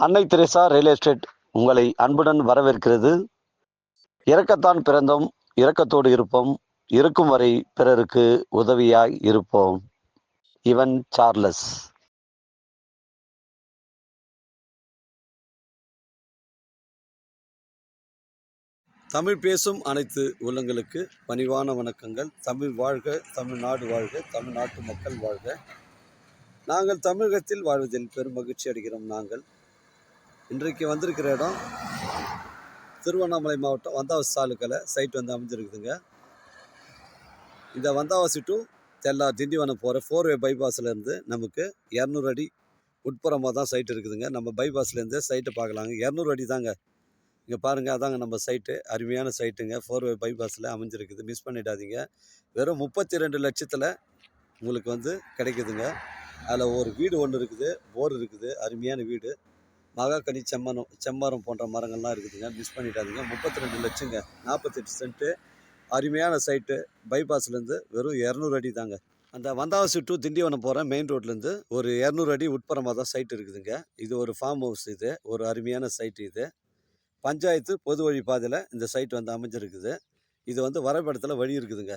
அன்னை Teresa real estate உங்களை அன்புடன் வரவேற்கிறது. இரக்கத்தான் பிறந்தோம், இரக்கத்தோடு இருப்போம், இருக்கும் வரை பிறருக்கு உதவியாய் இருப்போம். இவன் சார்லஸ். தமிழ் பேசும் அனைத்து உள்ளங்களுக்கு பணிவான வணக்கங்கள். தமிழ் வாழ்க, தமிழ்நாடு வாழ்க, தமிழ்நாட்டு மக்கள் வாழ்க. நாங்கள் தமிழகத்தில் வாழ்வதில் பெரும் மகிழ்ச்சி அடைகிறோம். நாங்கள் இன்றைக்கு வந்திருக்கிற இடம் திருவண்ணாமலை மாவட்டம் வந்தாவாசி தாலுக்காவில் சைட் வந்து அமைஞ்சிருக்குதுங்க. இந்த வந்தாவாசி டு தெல்லார் திண்டிவனம் போகிற 4-வே பைபாஸ்லேருந்து நமக்கு 200 அடி உட்புறமாக தான் சைட் இருக்குதுங்க. நம்ம பைபாஸ்லேருந்து சைட்டை பார்க்கலாங்க. 200 அடி தாங்க. இங்கே பாருங்கள், அதாங்க நம்ம சைட்டு. அருமையான சைட்டுங்க. 4-வே பைபாஸில் அமைஞ்சிருக்குது. மிஸ் பண்ணிடாதீங்க. வெறும் 32 லட்சத்தில் உங்களுக்கு வந்து கிடைக்குதுங்க. அதில் ஒரு வீடு ஒன்று இருக்குது, போர் இருக்குது, அருமையான வீடு. மகாக்கனி, செம்மரம் போன்ற மரங்கள்லாம் இருக்குதுங்க. மிஸ் பண்ணிடாதீங்க. 32 லட்சங்க, 48 சென்ட்டு, அருமையான சைட்டு. பைபாஸ்லேருந்து வெறும் 200 அடி தாங்க. அந்த வந்தாவாசி டு திண்டிவனம் போகிற மெயின் ரோட்லேருந்து ஒரு 200 அடி உட்புறமாக தான் சைட் இருக்குதுங்க. இது ஒரு ஃபார்ம் ஹவுஸ். இது ஒரு அருமையான சைட்டு. இது பஞ்சாயத்து பொது வழி பாதையில் இந்த சைட் வந்து அமைஞ்சிருக்குது. இது வந்து வரைபடத்தில் வழி இருக்குதுங்க.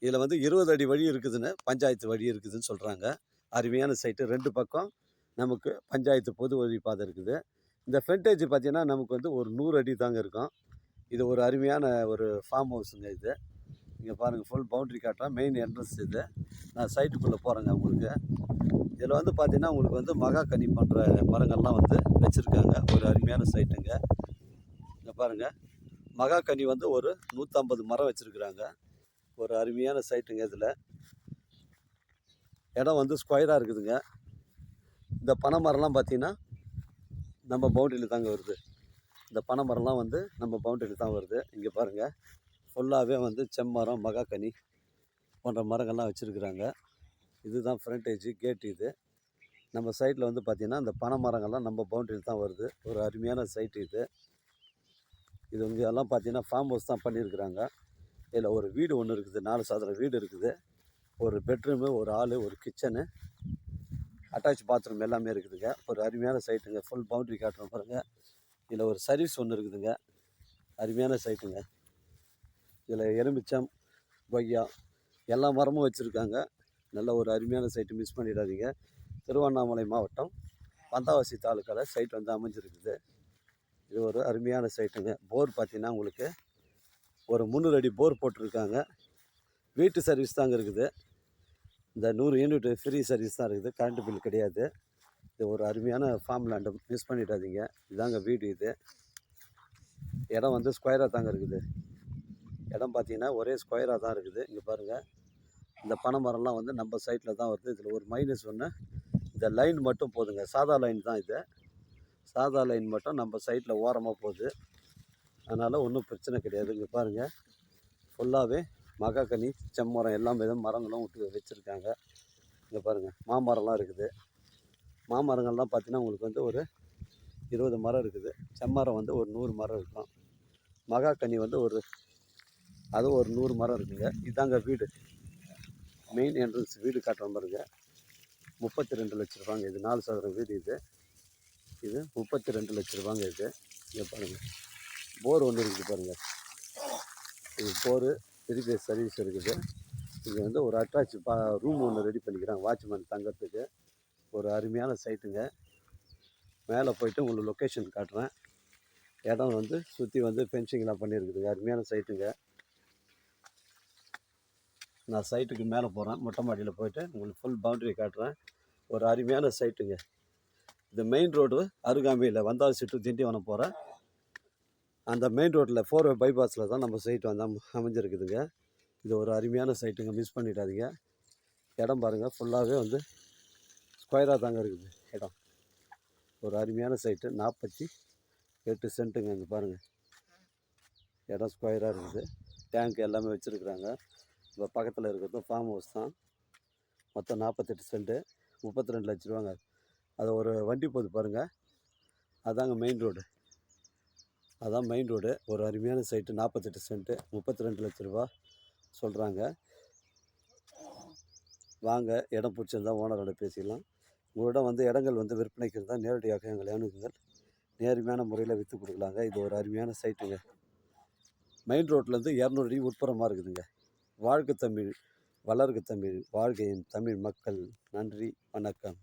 இதில் வந்து 20 அடி வழி இருக்குதுன்னு, பஞ்சாயத்து வழி இருக்குதுன்னு சொல்கிறாங்க. அருமையான சைட்டு. 2 பக்கம் நமக்கு பஞ்சாயத்து பொது வழி பாதை இருக்குது. இந்த ஃப்ரண்டேஜ் பார்த்திங்கன்னா நமக்கு வந்து ஒரு 100 அடி தாங்க இருக்கும். இது ஒரு அருமையான ஒரு ஃபார்ம் ஹவுஸுங்க. இது இங்கே பாருங்கள், ஃபுல் பவுண்ட்ரி காட்டுறேன். மெயின் என்ட்ரன்ஸ் இது. நான் சைட்டுக்குள்ளே போகிறேங்க. உங்களுக்கு இதில் வந்து பார்த்திங்கன்னா உங்களுக்கு வந்து மகாக்கனி பண்ணுற மரங்கள்லாம் வந்து வச்சுருக்காங்க. ஒரு அருமையான சைட்டுங்க. இங்கே பாருங்கள், மகாக்கனி வந்து ஒரு 150 மரம் வச்சுருக்குறாங்க. ஒரு அருமையான சைட்டுங்க. இதில் இடம் வந்து ஸ்கொயராக இருக்குதுங்க. இந்த பனை மரம்லாம் பார்த்திங்கன்னா நம்ம பவுண்டரியில் தாங்க வருது. இந்த பனை மரம்லாம் வந்து நம்ம பவுண்டரியில் தான் வருது. இங்கே பாருங்கள், ஃபுல்லாகவே வந்து செம்மரம், மகாக்கனி போன்ற மரங்கள்லாம் வச்சுருக்குறாங்க. இதுதான் ஃப்ரண்டேஜ் கேட். இது நம்ம சைட்டில் வந்து பார்த்திங்கன்னா இந்த பனை மரங்கள்லாம் நம்ம பவுண்டரியில் தான் வருது. ஒரு அருமையான சைட்டு இது. இது இங்கே எல்லாம் பார்த்திங்கன்னா ஃபார்ம் ஹவுஸ் தான் பண்ணியிருக்கிறாங்க. இதில் ஒரு வீடு ஒன்று இருக்குது, 4 சதுர வீடு இருக்குது. ஒரு பெட்ரூமு, ஒரு ஹாலு, ஒரு கிச்சனு, அட்டாச் பாத்ரூம் எல்லாமே இருக்குதுங்க. ஒரு அருமையான சைட்டுங்க. ஃபுல் பவுண்ட்ரி காட்டுறோம் பாருங்கள். இதில் ஒரு சர்வீஸ் ஒன்று இருக்குதுங்க. அருமையான சைட்டுங்க. இதில் எலுமிச்சம், கொய்யா எல்லா மரமும் வச்சுருக்காங்க. நல்ல ஒரு அருமையான சைட்டு. மிஸ் பண்ணிடாதீங்க. திருவண்ணாமலை மாவட்டம் வந்தாவாசி தாலுக்காவில் சைட் வந்து அமைஞ்சிருக்குது. இது ஒரு அருமையான சைட்டுங்க. போர் பார்த்திங்கன்னா உங்களுக்கு ஒரு 300 அடி போர் போட்டிருக்காங்க. வீட்டு சர்வீஸ் தாங்க இருக்குது. இந்த 100 யூனிட் ஃப்ரீ சர்வீஸ் தான் இருக்குது. கரண்ட் பில் கிடையாது. இது ஒரு அருமையான ஃபார்ம் லேண்டை மிஸ் பண்ணிடாதீங்க. இதாங்க வீடு. இது இடம் வந்து ஸ்கொயராக தாங்க இருக்குது. இடம் பார்த்திங்கன்னா ஒரே ஸ்கொயராக தான் இருக்குது. இங்கே பாருங்கள், இந்த பனை மரம்லாம் வந்து நம்ம சைட்டில் தான் வருது. இதில் ஒரு மைனஸ் ஒன்று, இந்த லைன் மட்டும் போதுங்க. சாதா லைன் தான் இது. சாதா லைன் மட்டும் நம்ம சைட்டில் ஓரமாக போகுது. அதனால் ஒன்றும் பிரச்சனை கிடையாது. இங்கே பாருங்கள், ஃபுல்லாகவே மகாக்கனி, செம்மரம் எல்லா மரங்களும் விட்டு வச்சுருக்காங்க. இங்கே பாருங்கள், மாமரம்லாம் இருக்குது. மாமரங்கள்லாம் பார்த்திங்கன்னா உங்களுக்கு வந்து ஒரு 20 மரம் இருக்குது. செம்மரம் வந்து ஒரு 100 மரம் இருக்கும். மகாக்கனி வந்து ஒரு 100 மரம் இருக்குங்க. இதாங்க வீடு. மெயின் என்ட்ரன்ஸ் வீடு காட்டுற பாருங்க. 32 லட்ச ரூபாங்க. இது 4 சதுர வீடு. இது 32 லட்ச ரூபாங்க. இது இங்கே பாருங்கள், போர் ஒன்று இருக்குது பாருங்கள். இது போரு, திருப்பி சர்வீஸ் இருக்குது. இங்கே வந்து ஒரு அட்டாச் ரூம் ஒன்று ரெடி பண்ணிக்கிறாங்க, வாட்ச்மேன் தங்கத்துக்கு. ஒரு அருமையான சைட்டுங்க. மேலே போய்ட்டு உங்களுக்கு லொக்கேஷன் காட்டுறேன். இடம் வந்து சுற்றி வந்து ஃபென்சிங்லாம் பண்ணியிருக்குதுங்க. அருமையான சைட்டுங்க. நான் சைட்டுக்கு மேலே போகிறேன். மொட்டை மாடியில் போய்ட்டு உங்களுக்கு ஃபுல் பவுண்டரி காட்டுறேன். ஒரு அருமையான சைட்டுங்க. இந்த மெயின் ரோடு அருகாமையில் வந்தாவாசி டு திண்டிவனம் போகிற அந்த மெயின் ரோட்டில் 4-வே பைபாஸில் தான் நம்ம சைட்டு வந்து அமைஞ்சிருக்குதுங்க. இது ஒரு அருமையான சைட்டுங்க. மிஸ் பண்ணிடாதீங்க. இடம் பாருங்கள், ஃபுல்லாகவே வந்து ஸ்கொயராக தாங்க இருக்குது இடம். ஒரு அருமையான சைட்டு. 48 சென்ட்டுங்க. இங்கே பாருங்கள், இடம் ஸ்கொயராக இருக்குது. டேங்க் எல்லாமே வச்சுருக்குறாங்க. இப்போ பக்கத்தில் இருக்கிறது ஃபார்ம் ஹவுஸ் தான். மொத்தம் 48 சென்ட்டு, 32 லட்ச ரூபாங்க. அதை ஒரு வண்டி போகுது பாருங்கள், அதாங்க மெயின் ரோடு. அதான் மெயின் ரோடு. ஒரு அருமையான சைட்டு. 48 சென்ட்டு, 32 லட்ச ரூபா சொல்கிறாங்க. வாங்க, இடம் பிடிச்சிருந்தா ஓனரோட பேசிக்கலாம். உங்களிடம் வந்து இடங்கள் வந்து விற்பனைக்கு இருந்தால் நேரடியாக எங்களை அணுகுங்கள். நேர்மையான முறையில் விற்று கொடுக்கலாங்க. இது ஒரு அருமையான சைட்டுங்க. மெயின் ரோட்லேருந்து 200 அடி உட்புறமாக இருக்குதுங்க. வாழ்க தமிழ், வளர்க தமிழ், வாழ்க என் தமிழ் மக்கள். நன்றி, வணக்கம்.